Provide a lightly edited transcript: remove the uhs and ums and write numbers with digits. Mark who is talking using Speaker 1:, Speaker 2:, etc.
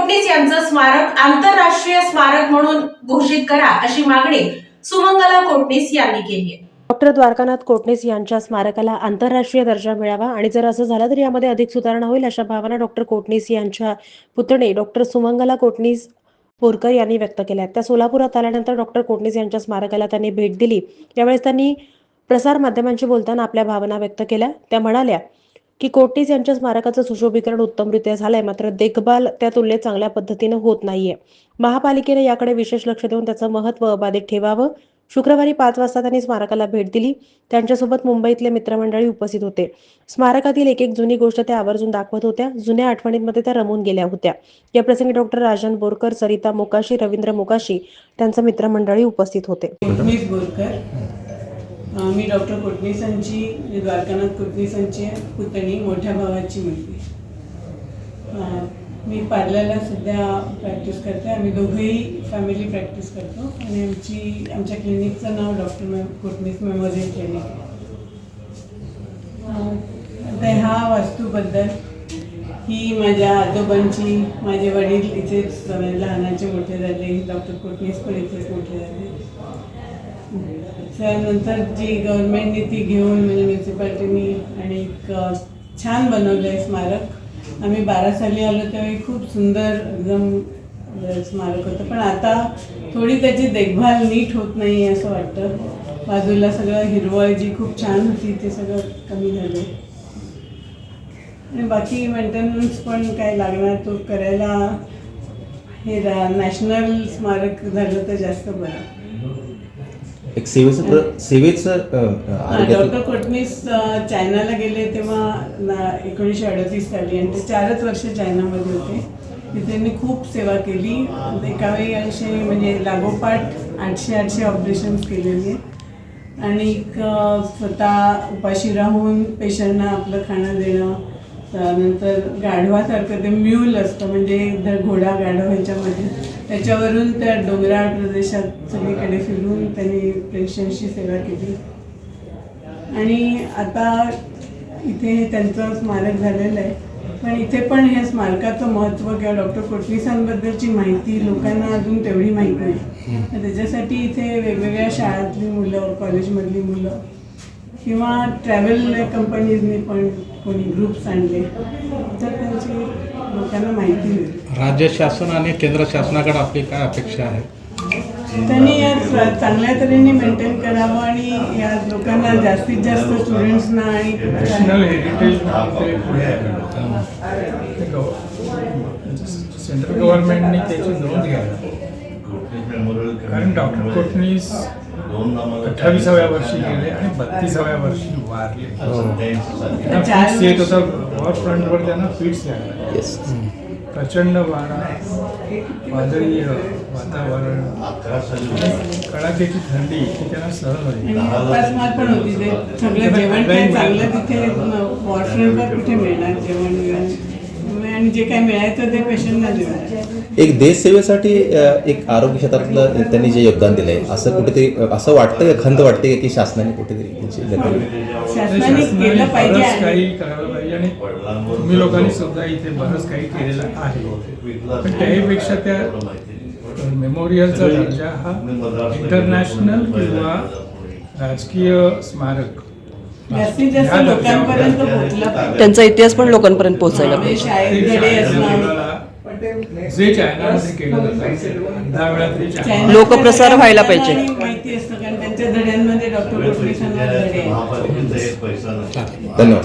Speaker 1: कोटणीस यांचं स्मारक आंतरराष्ट्रीय स्मारक म्हणून घोषित करा अशी मागणी सुमंगला कोटणीस यांनी केली आहे।
Speaker 2: डॉक्टर द्वारकानाथ कोटणीस यांच्या स्मारकाला आंतरराष्ट्रीय दर्जा मिळावा आणि जर असं झालं तर यामध्ये अधिक सुधारणा होईल अशा भावना डॉक्टर कोटणीस यांच्या पुतणे डॉक्टर सुमंगला कोटणीस बोरकर यांनी व्यक्त केल्या। त्या सोलापुरात आल्यानंतर डॉक्टर कोटणीस यांच्या स्मारकाला त्यांनी भेट दिली। यावेळेस त्यांनी प्रसार माध्यमांशी बोलताना आपल्या भावना व्यक्त केल्या। त्या म्हणाल्या की कोटणीस यांच्या स्मारकाचं सुशोभीकरण उत्तमरित्या झालंय, मात्र देखभाल त्या तुलनेत चांगल्या पद्धतीने होत नाहीये। महापालिकेने याकडे विशेष लक्ष देऊन त्याचं महत्त्व अबाधित ठेवावं। शुक्रवारी 5 वाजता त्यांनी स्मारकाला भेट दिली। त्यांच्यासोबत मुंबईतले मित्रमंडळी उपस्थित होते। स्मारकातील एक जुनी गोष्ट त्या आवर्जून दाखवत होत्या। जुन्या आठवणींमध्ये त्या रमून गेल्या होत्या। या प्रसंगी डॉक्टर राजन बोरकर, सरिता मोकाशी, रवींद्र मोकाशी त्यांचे मित्रमंडळी उपस्थित होते।
Speaker 3: कोटणीस बोरकर, मी डॉक्टर कोटणीसांची, द्वारकानाथ कोटणीसांची पुतणी, मोठ्या भावाची मुलगी। मी पार्लरला सध्या प्रॅक्टिस करते। आम्ही दोघेही फॅमिली प्रॅक्टिस करतो आणि आमच्या क्लिनिकचं नाव डॉक्टर कोटणीस मेमोरियल क्लिनिक आहे। आता ह्या वास्तूबद्दल ही माझ्या आजोबांची, माझे वडील इथेच लहानाचे मोठे झाले, डॉक्टर कोटणीस पण इथेच मोठे झाले। त्यानंतर जी गव्हर्नमेंटने ती घेऊन म्हणजे म्युन्सिपाल्टीनी आणि छान बनवलं आहे स्मारक। आम्ही 12 साली आलो त्यावेळी खूप सुंदर एकदम स्मारक होतं, पण आता थोडी त्याची देखभाल नीट होत नाही असं वाटतं। बाजूला सगळं हिरवळ जी खूप छान होती ते सगळं कमी झालं आणि बाकी मेंटेनन्स पण काय लागणार तो करायला। हे नॅशनल स्मारक झालं तर जास्त बरं।
Speaker 4: एक सेवेचं
Speaker 3: डॉक्टर कोटणीस चायनाला गेले तेव्हा 1938 साली आणि ते 4च वर्ष चायनामध्ये होते। तिथे त्यांनी खूप सेवा केली। एकावेळी असे म्हणजे लागोपाठ 800 ऑपरेशन्स केलेली आणि स्वतः उपाशी राहून पेशंटना आपलं खाणं देणं। नंतर गाढवासारखं ते म्यूल असतं म्हणजे घोडा गाढव ह्याच्यामध्ये, त्याच्यावरून त्या डोंगराळ प्रदेशात सगळीकडे फिरून त्यांनी पेशंटची सेवा केली। आणि आता इथे त्यांचं स्मारक झालेलं आहे, पण इथे पण ह्या स्मारकाचं महत्त्व किंवा डॉक्टर कोटणीसांबद्दलची माहिती लोकांना अजून तेवढी माहीत नाही। त्याच्यासाठी इथे वेगवेगळ्या शाळातली मुलं, कॉलेजमधली मुलं किंवा ट्रॅव्हल कंपनीजने पण कोणी ग्रुप्स आणले तर त्यांची लोकांना माहिती मिळेल।
Speaker 5: राज्य शासन आणि केंद्र शासनाकडे आपली काय अपेक्षा आहे?
Speaker 3: त्यांनी या चांगल्या तऱ्हेने मेंटेन करावं आणि या लोकांना जास्तीत जास्त स्टुडंट्सना आणि
Speaker 6: नॅशनल हेरिटेज सेंट्रल गव्हर्नमेंटने त्याची नोंद घ्यावी, कारण डॉक्टर कोटणीस 28व्या वर्षी गेले आणि 32व्या वर्षी वारले। फिट्स येत होता, वॉर फ्रंटवर त्यांना फिट्स लागला। प्रचंड वारा, वादळी वातावरण, कडाक्याची थंडी ती त्यांना सहन होती।
Speaker 3: पण होती ते सगळं जेवण काय चांगलं तिथे वॉर फ्रंटवर कुठे मिळणार जेवण आणि जे काय मिळायचं ते पेशंटना देणार।
Speaker 4: एक देश सेवेसाठी एक आरोग्य क्षेत्रातलं त्यांनी जे योगदान दिलंय असं कुठेतरी असं वाटतं का, खंत वाटते की शासनाने कुठेतरी
Speaker 3: शासनाने केलं पाहिजे,
Speaker 6: काही करायला पाहिजे आणि तुम्ही लोकांनी सुद्धा इथे बरंच काही केलेलं आहे। पण त्याहीपेक्षा त्या मेमोरियलचा दर्जा हा इंटरनॅशनल किंवा राजकीय स्मारक
Speaker 3: जास्तीत जास्त लोकांपर्यंत पोहोचला पाहिजे।
Speaker 2: त्यांचा इतिहास पण लोकांपर्यंत पोहोचायला पाहिजे।
Speaker 3: शाळेत धडे असणार,
Speaker 6: जे चायनामध्ये केलं जातं 10 वेळा तरी चायना
Speaker 2: लोकप्रसार व्हायला पाहिजे।
Speaker 3: माहिती असतं कारण त्यांच्या धड्यांमध्ये डॉक्टर कोटणीसांवर धडे आहेत।
Speaker 4: धन्यवाद.